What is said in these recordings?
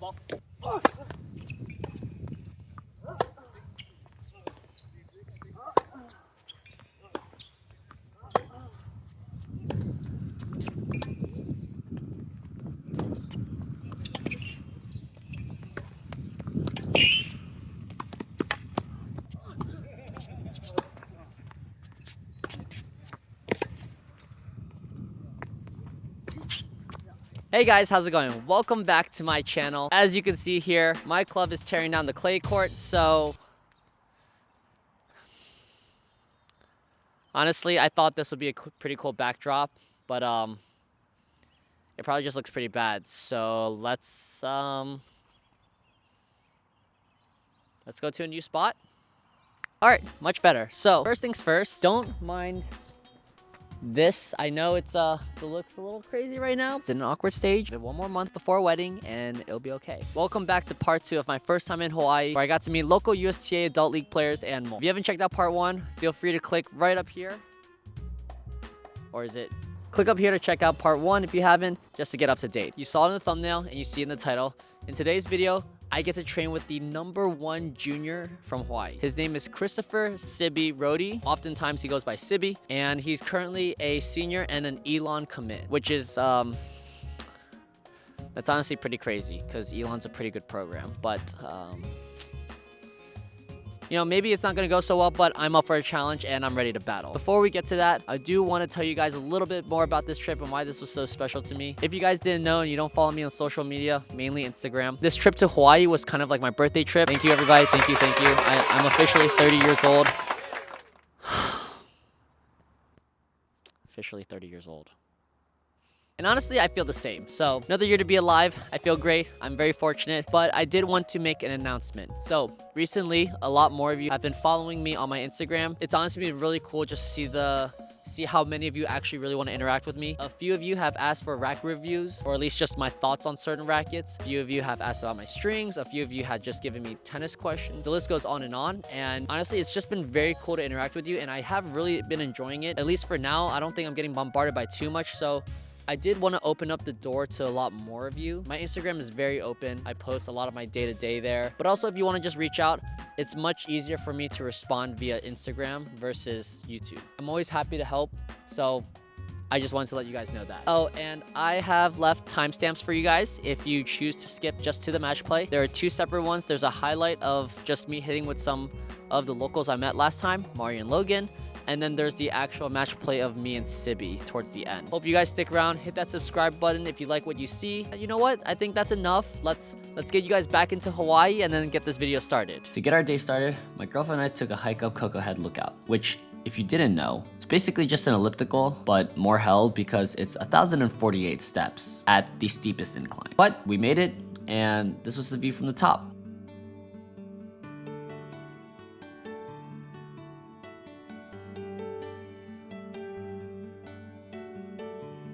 ball. Hey guys, how's it going? Welcome back to my channel. As you can see here, my club is tearing down the clay court, so honestly, I thought this would be a pretty cool backdrop, but it probably just looks pretty bad. So let's go to a new spot. All right, much better. So first things first, don't mind this. I know it looks a little crazy right now. It's in an awkward stage. We have one more month before wedding and it'll be okay. Welcome back to part 2 of my first time in Hawaii, where I got to meet local USTA adult league players and more. If you haven't checked out part 1, feel free to click right up here. Or is it? Click up here to check out part 1 if you haven't, just to get up to date. You saw it in the thumbnail and you see it in the title. In today's video, I get to train with the #1 junior from Hawaii. His name is Christopher Sibby Rody. Oftentimes he goes by Sibby, and he's currently a senior and an Elon commit, which is, that's honestly pretty crazy because Elon's a pretty good program, but, you know, maybe it's not going to go so well, but I'm up for a challenge and I'm ready to battle. Before we get to that, I do want to tell you guys a little bit more about this trip and why this was so special to me. If you guys didn't know and you don't follow me on social media, mainly Instagram, this trip to Hawaii was kind of like my birthday trip. Thank you, everybody. Thank you. Thank you. I'm officially 30 years old. Officially 30 years old. And honestly, I feel the same. So another year to be alive. I feel great. I'm very fortunate, but I did want to make an announcement. So recently, a lot more of you have been following me on my Instagram. It's honestly been really cool just to see how many of you actually really want to interact with me. A few of you have asked for racket reviews, or at least just my thoughts on certain rackets. A few of you have asked about my strings. A few of you had just given me tennis questions. The list goes on. And honestly, it's just been very cool to interact with you. And I have really been enjoying it. At least for now, I don't think I'm getting bombarded by too much. So I did want to open up the door to a lot more of you. My Instagram is very open. I post a lot of my day-to-day there. But also, if you want to just reach out, it's much easier for me to respond via Instagram versus YouTube. I'm always happy to help, so I just wanted to let you guys know that. Oh, and I have left timestamps for you guys if you choose to skip just to the match play. There are 2 separate ones. There's a highlight of just me hitting with some of the locals I met last time, Mari and Logan. And then there's the actual match play of me and Sibby towards the end. Hope you guys stick around. Hit that subscribe button if you like what you see. You know what? I think that's enough. Let's get you guys back into Hawaii and then get this video started. To get our day started, my girlfriend and I took a hike up Coco Head Lookout, which, if you didn't know, it's basically just an elliptical, but more held because it's 1,048 steps at the steepest incline. But we made it, and this was the view from the top.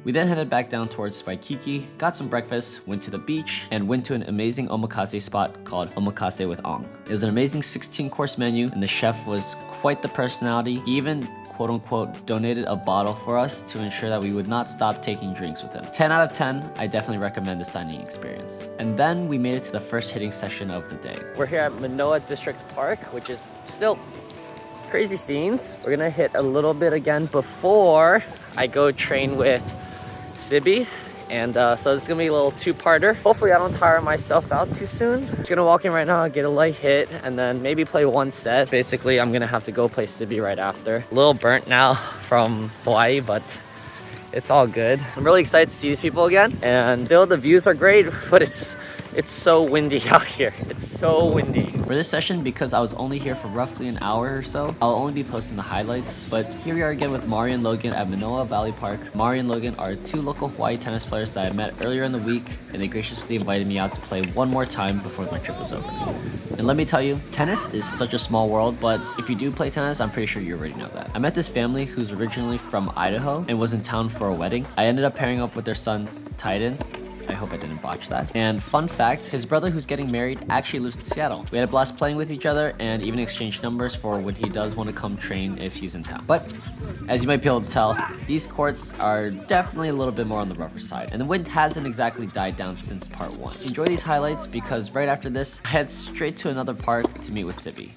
We then headed back down towards Waikiki, got some breakfast, went to the beach, and went to an amazing omakase spot called Omakase with Ong. It was an amazing 16-course menu, and the chef was quite the personality. He even, quote-unquote, donated a bottle for us to ensure that we would not stop taking drinks with him. 10 out of 10, I definitely recommend this dining experience. And then we made it to the first hitting session of the day. We're here at Manoa District Park, which is still crazy scenes. We're gonna hit a little bit again before I go train with Sibby, and so this is gonna be a little 2-parter. Hopefully I don't tire myself out too soon. Just gonna walk in right now, get a light hit, and then maybe play 1 set. Basically, I'm gonna have to go play Sibby right after. A little burnt now from Hawaii, but it's all good. I'm really excited to see these people again, and still the views are great, but it's so windy out here. It's so windy. For this session, because I was only here for roughly an hour or so, I'll only be posting the highlights. But here we are again with Mari and Logan at Manoa Valley Park. Mari and Logan are 2 local Hawaii tennis players that I met earlier in the week, and they graciously invited me out to play one more time before my trip was over. And let me tell you, tennis is such a small world, but if you do play tennis, I'm pretty sure you already know that. I met this family who's originally from Idaho and was in town for a wedding. I ended up pairing up with their son, Titan, I hope I didn't botch that. And fun fact, his brother who's getting married actually lives in Seattle. We had a blast playing with each other and even exchanged numbers for when he does want to come train if he's in town. But as you might be able to tell, these courts are definitely a little bit more on the rougher side, and the wind hasn't exactly died down since part 1. Enjoy these highlights because right after this, I head straight to another park to meet with Sibby.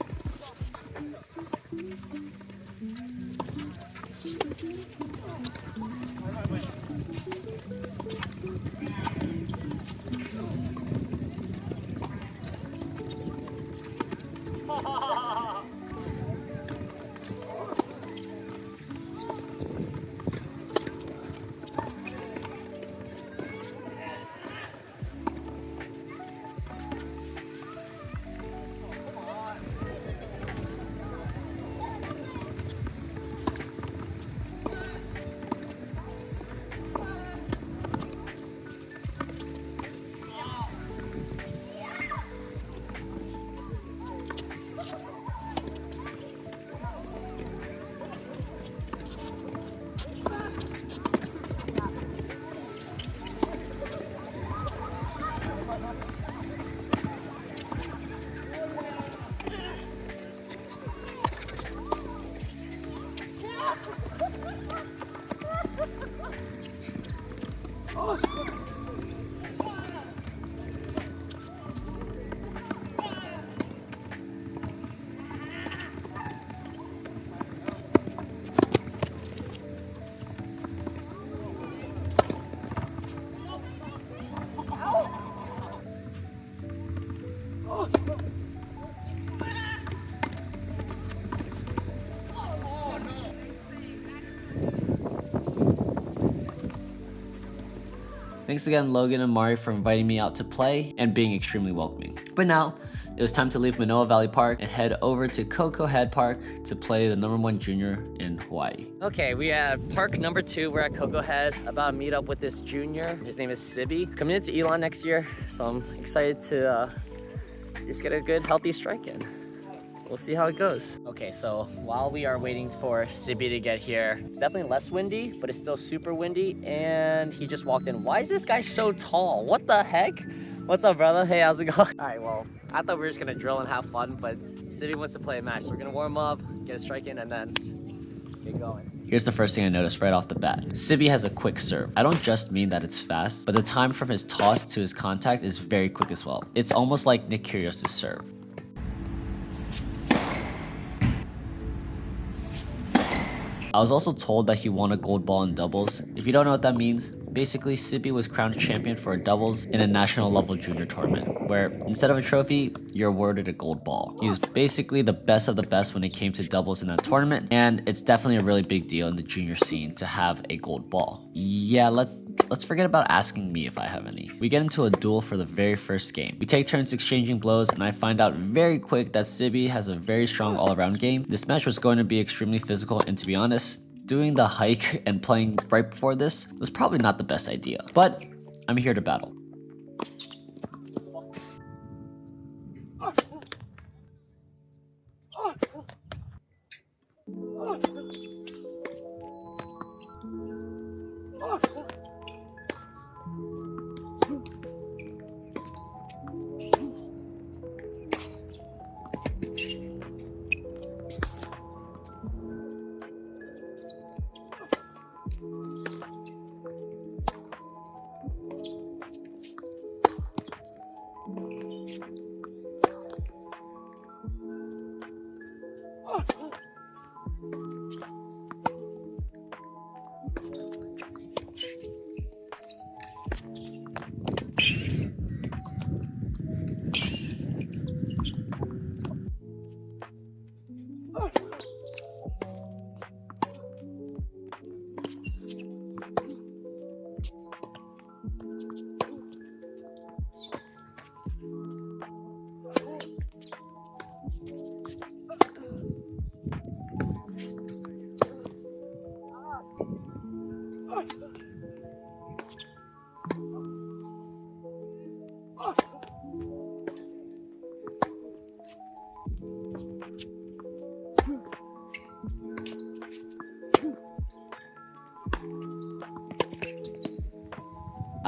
Thanks again Logan and Mari for inviting me out to play and being extremely welcoming. But now, it was time to leave Manoa Valley Park and head over to Cocoa Head Park to play the #1 junior in Hawaii. Okay, we at park number 2. We're at Cocoa Head, about to meet up with this junior. His name is Sibby. Coming into Elon next year, so I'm excited to just get a good healthy strike in. We'll see how it goes. Okay, so while we are waiting for Sibby to get here, it's definitely less windy, but it's still super windy, and he just walked in. Why is this guy so tall? What the heck? What's up, brother? Hey, how's it going? All right, well, I thought we were just gonna drill and have fun, but Sibby wants to play a match. So we're gonna warm up, get a strike in, and then get going. Here's the first thing I noticed right off the bat. Sibby has a quick serve. I don't just mean that it's fast, but the time from his toss to his contact is very quick as well. It's almost like Nick Kyrgios' serve. I was also told that he won a gold ball in doubles. If you don't know what that means, basically Sibby was crowned champion for a doubles in a national level junior tournament, where instead of a trophy, you're awarded a gold ball. He was basically the best of the best when it came to doubles in that tournament, and it's definitely a really big deal in the junior scene to have a gold ball. Yeah, let's forget about asking me if I have any. We get into a duel for the very first game. We take turns exchanging blows, and I find out very quick that Sibby has a very strong all-around game. This match was going to be extremely physical, and to be honest, doing the hike and playing right before this was probably not the best idea, but I'm here to battle.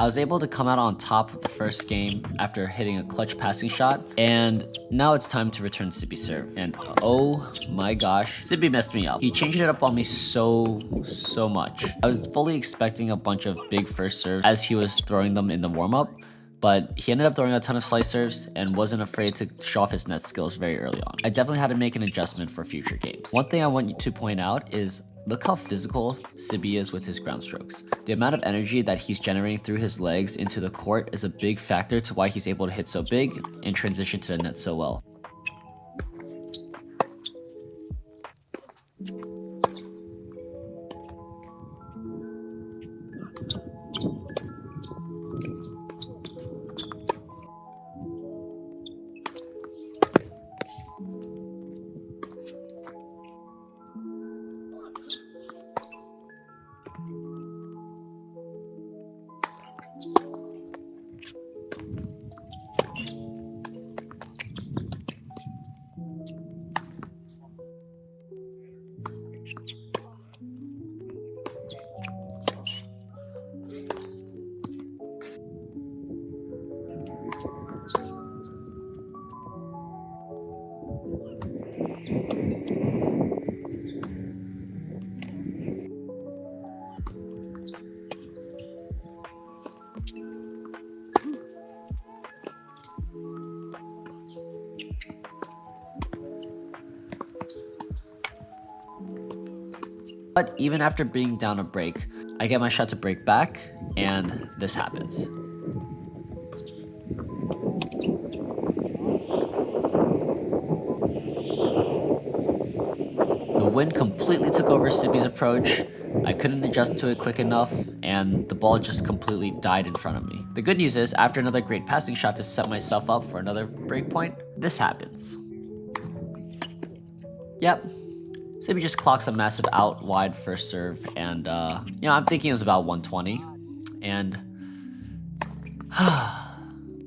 I was able to come out on top of the first game after hitting a clutch passing shot, and now it's time to return Sibby serve. And oh my gosh, Sibby messed me up. He changed it up on me so much. I was fully expecting a bunch of big first serves as he was throwing them in the warm-up, but he ended up throwing a ton of slice serves and wasn't afraid to show off his net skills very early on. I definitely had to make an adjustment for future games. One thing I want you to point out is look how physical Sibby is with his ground strokes. The amount of energy that he's generating through his legs into the court is a big factor to why he's able to hit so big and transition to the net so well. But even after being down a break, I get my shot to break back, and this happens. The wind completely took over Sibby's approach. I couldn't adjust to it quick enough, and the ball just completely died in front of me. The good news is, after another great passing shot to set myself up for another break point, this happens. Yep. Sibby just clocks a massive out wide first serve, and I'm thinking it was about 120, and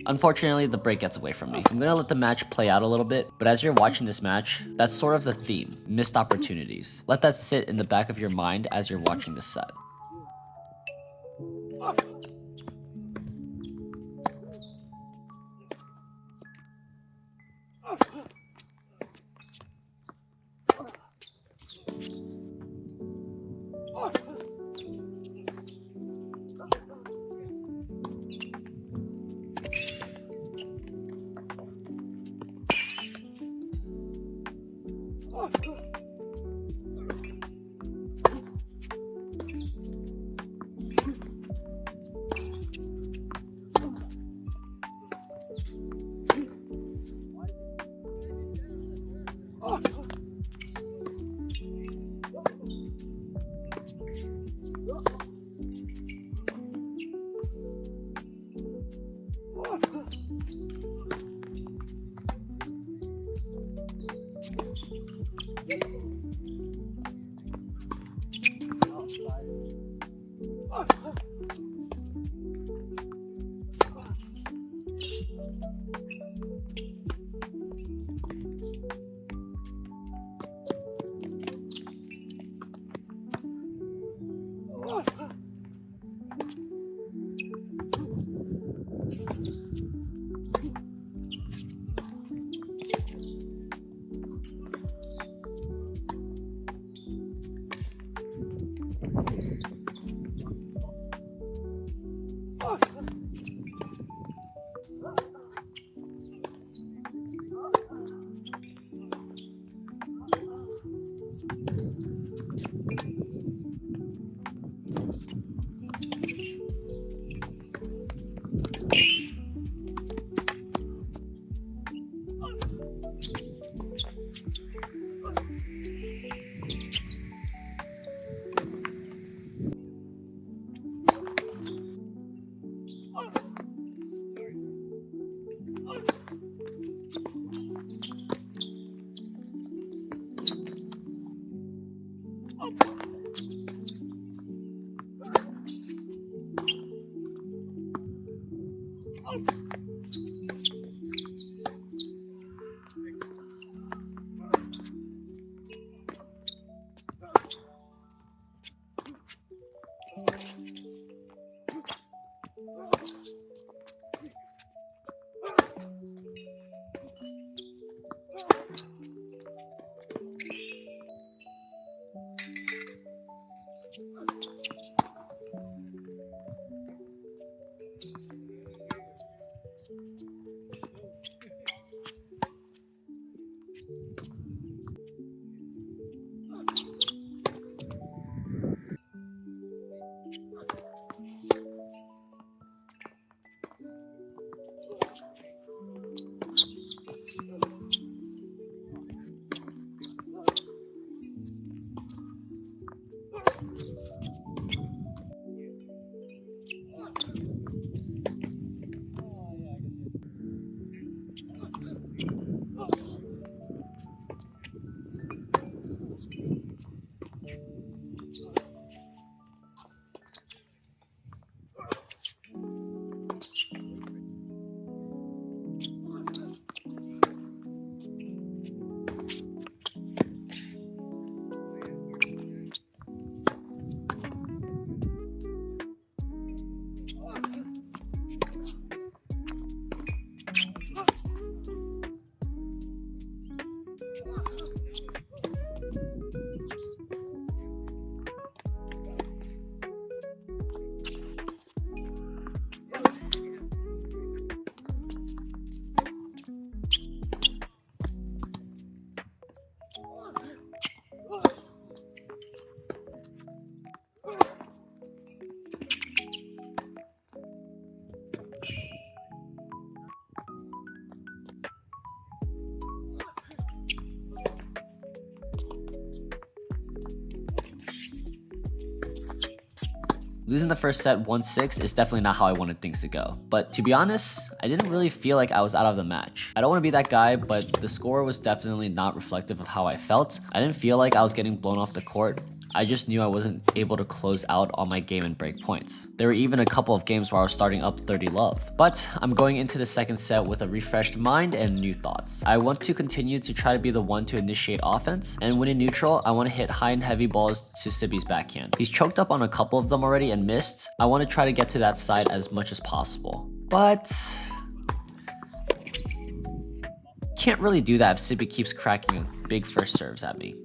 unfortunately the break gets away from me. I'm gonna let the match play out a little bit, but as you're watching this match, that's sort of the theme: missed opportunities. Let that sit in the back of your mind as you're watching this set. Losing the first set 1-6 is definitely not how I wanted things to go. But to be honest, I didn't really feel like I was out of the match. I don't want to be that guy, but the score was definitely not reflective of how I felt. I didn't feel like I was getting blown off the court. I just knew I wasn't able to close out on my game and break points. There were even a couple of games where I was starting up 30 love. But I'm going into the second set with a refreshed mind and new thoughts. I want to continue to try to be the one to initiate offense, and when in neutral, I want to hit high and heavy balls to Sibby's backhand. He's choked up on a couple of them already and missed. I want to try to get to that side as much as possible. But can't really do that if Sibby keeps cracking big first serves at me.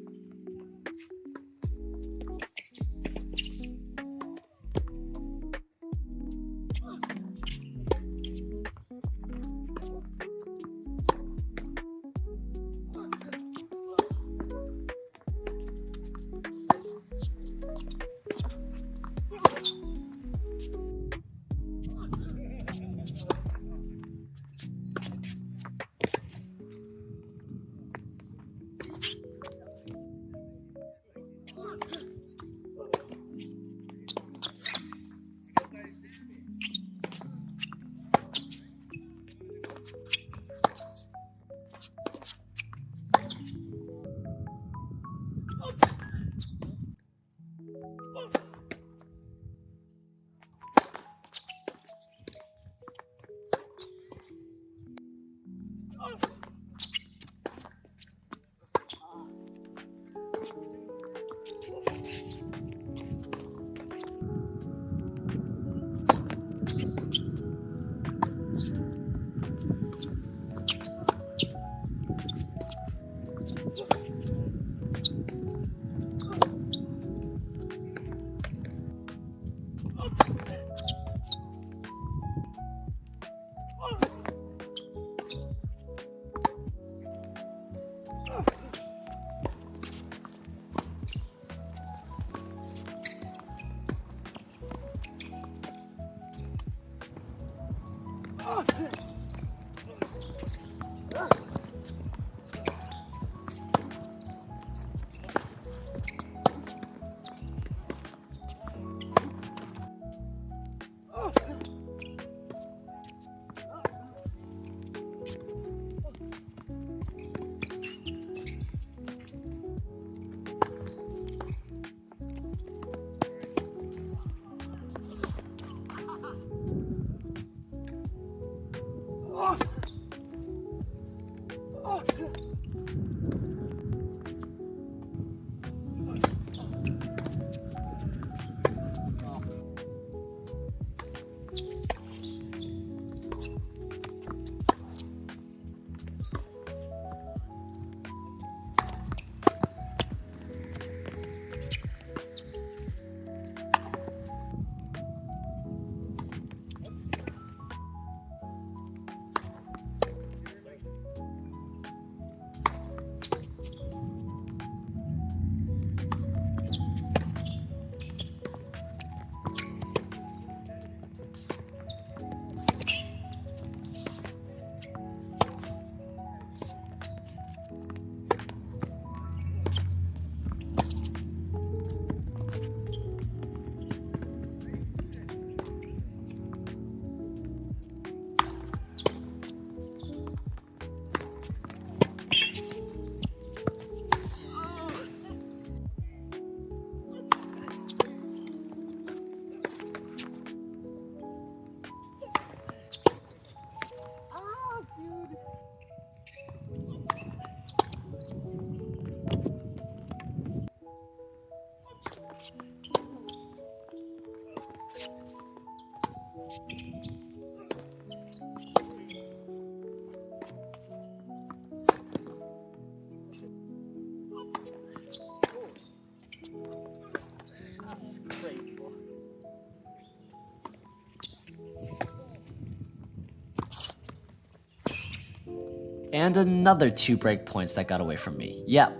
And another 2 break points that got away from me. Yeah,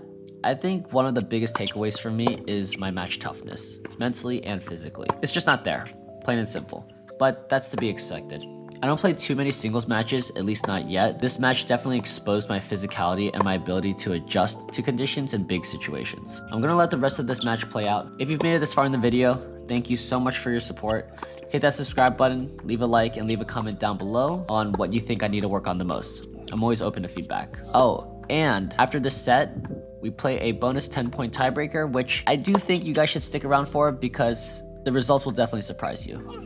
I think one of the biggest takeaways for me is my match toughness, mentally and physically. It's just not there, plain and simple. But that's to be expected. I don't play too many singles matches, at least not yet. This match definitely exposed my physicality and my ability to adjust to conditions in big situations. I'm gonna let the rest of this match play out. If you've made it this far in the video, thank you so much for your support. Hit that subscribe button, leave a like, and leave a comment down below on what you think I need to work on the most. I'm always open to feedback. Oh, and after this set, we play a bonus 10-point tiebreaker, which I do think you guys should stick around for because the results will definitely surprise you.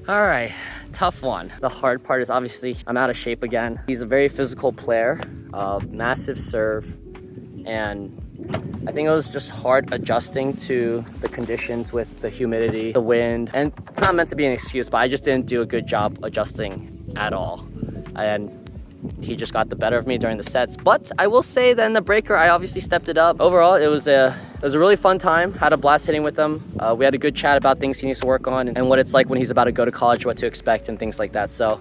All right, tough one. The hard part is obviously I'm out of shape again. He's a very physical player, massive serve, and I think it was just hard adjusting to the conditions with the humidity, the wind, and it's not meant to be an excuse, but I just didn't do a good job adjusting at all. And he just got the better of me during the sets. But I will say that in the breaker, I obviously stepped it up. Overall, it was a really fun time. Had a blast hitting with him. We had a good chat about things he needs to work on and what it's like when he's about to go to college, what to expect and things like that. So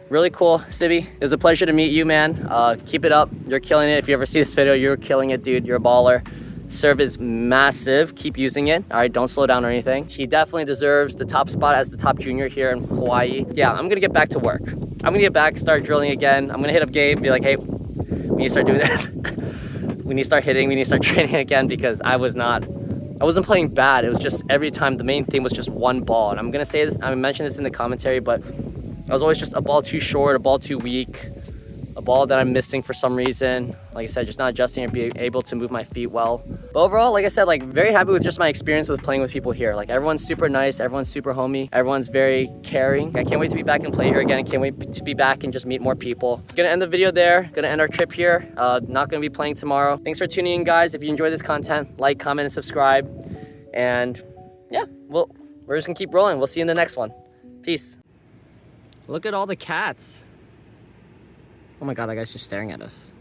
really cool. Sibby, it was a pleasure to meet you, man. Keep it up. You're killing it. If you ever see this video, you're killing it, dude. You're a baller. Serve is massive. Keep using it. All right, don't slow down or anything. She definitely deserves the top spot as the top junior here in Hawaii. Yeah, I'm gonna get back to work. I'm gonna get back, start drilling again. I'm gonna hit up Gabe, be like, hey, we need to start doing this. We need to start hitting, we need to start training again, because I wasn't playing bad. It was just every time the main thing was just one ball. And I'm gonna say this, I mentioned this in the commentary, but I was always just a ball too short, a ball too weak, a ball that I'm missing for some reason. Like I said, just not adjusting or being able to move my feet well. But overall, like I said, like very happy with just my experience with playing with people here. Like everyone's super nice, everyone's super homey, everyone's very caring. I can't wait to be back and play here again. I can't wait to be back and just meet more people. Gonna end the video there, gonna end our trip here. Not gonna be playing tomorrow. Thanks for tuning in, guys. If you enjoy this content, like, comment, and subscribe. And yeah, we're just gonna keep rolling. We'll see you in the next one. Peace. Look at all the cats. Oh my God, that guy's just staring at us.